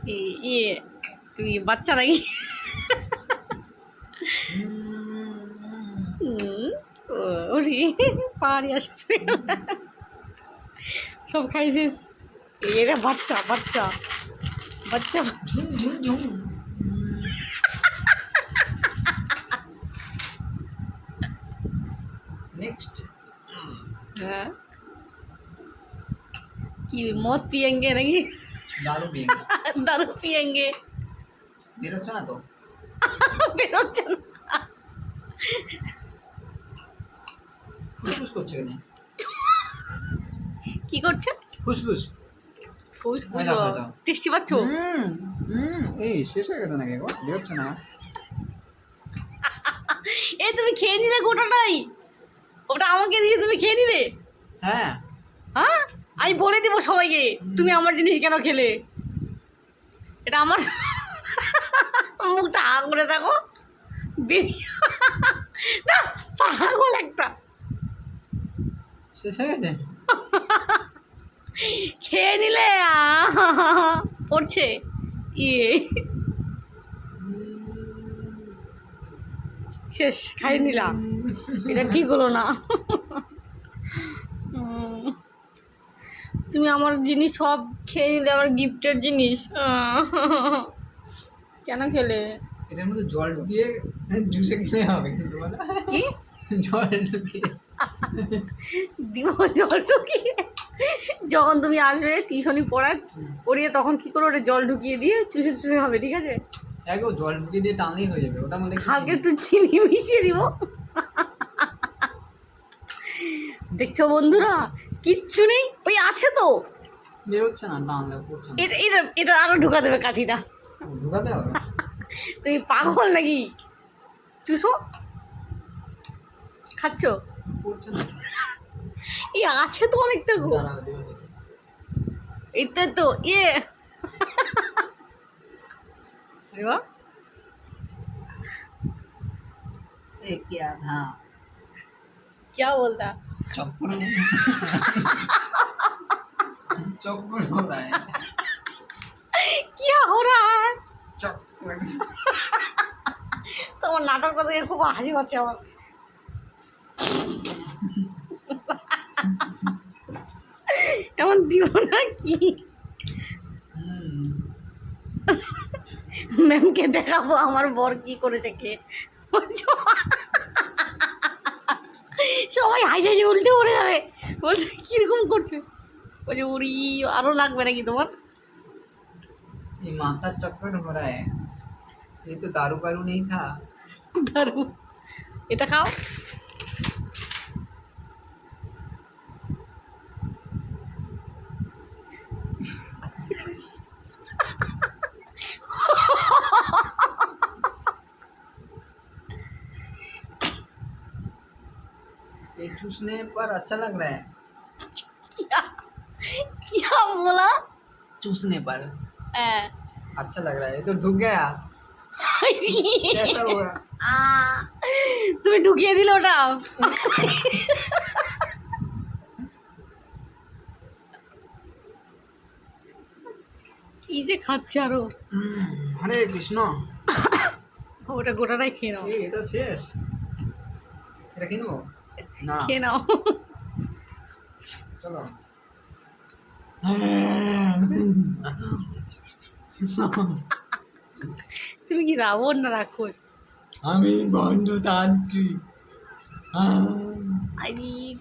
ইয়ে তুই বাচ্চা নাকি? ওরে পাহাড়ি আসবে সব খাইছিস। এটা বাচ্চা বাচ্চা বাচ্চা नेक्स्ट হ্যাঁ কি মদ পিয়েঙ্গে নাকি? दारू पिएंगे দারু পিয়েঙ্গে। বেরোচ্ছে না তো বেরোচ্ছে না। ফুসফুস করছে কেন কি করছে? ফুসফুস ফুসফুস দাও দাও টেস্টি পাচ্ছ? এই শেষ হয়ে গেছে নাকি গো বেরোচ্ছে না এই তুমি খেয়ে নিলে গোটাটাই? ওটা আমাকে দিয়ে তুমি খেয়ে নিলে? হ্যাঁ হ্যাঁ আমি বলে দিব সবাইকে তুমি আমার জিনিস কেন খেলে। এটা আমার মুখটা হা করে থাকো না পাগল একটা। শেষ হয়ে গেছে খেয়ে নিলে পড়ছে ইয়ে শেষ খাই নিলাম। এটা ঠিক হলো না। তুমি আমার জিনিস সব খেয়ে নিলে, আমার গিফটের জিনিস কেন খেলে? এটার মধ্যে জল ঢুকিয়ে জুসে খেলে হবে কিন্তু বলো কি জল ঢুকিয়ে দিব জল ঢুকিয়ে? যখন তুমি আসবে টিউশনি পড়িয়ে তখন কী করে ওটা জল ঢুকিয়ে দিয়ে চুষে চুষে হবে, ঠিক আছে? একও জল ঢুকিয়ে দিয়ে টানলেই হয়ে যাবে ওটার মধ্যে হালকা একটু চিনি মিশিয়ে দিব। দেখছো বন্ধুরা কিচ্ছু নেই, ওই আছে তো বেরোচ্ছে না টানলে পড়ছে না এটা এটা এটা আরো ঢুকা দেবে কাঠিটা। ঢুকাতে হবে তুমি পাগল নাকি? চুষো খাচ্ছ? পড়ছে না এই আছে তো অনেকটা গো। দাঁড়াও দিবা দেখি। এই তো ইয়ে अरे वाह ए क्या था क्या बोलता? चक्कर चक्कर हो रहा है क्या हो रहा है? चक्कर তোমার নাটকটা দেখে খুব হাসি পাচ্ছে আমার। এমন দিও না কি ম্যামকে দেখাবো আমার বর কি করেছে কে। সবাই হাসি হাসি উল্টে পড়ে যাবে, বলছে কিরকম করছে। বলছে উড়ি আরো লাগবে নাকি তোমার? ये माथा चक्कर हो रहा है ये तो दारू वारू नहीं था দারু এটা খাও। ये चूसने पर अच्छा लग रहा है क्या क्या बोला? चूसने पर হ্যাঁ अच्छा लग रहा है ये तो ढुक गया कैसा हुआ তুমি ঢুকিয়ে দিলে ওটা। কি যে খাচ্ছে আরো। हरे कृष्ण ওটা গোটাটাই খেয়ে নাও। এই এটা শেষ এটা কিনবো না খেয়ে নাও। চলো তুমি কি রাবণ না রাক্ষস? আমি বন্ধু তান্ত্রিক I need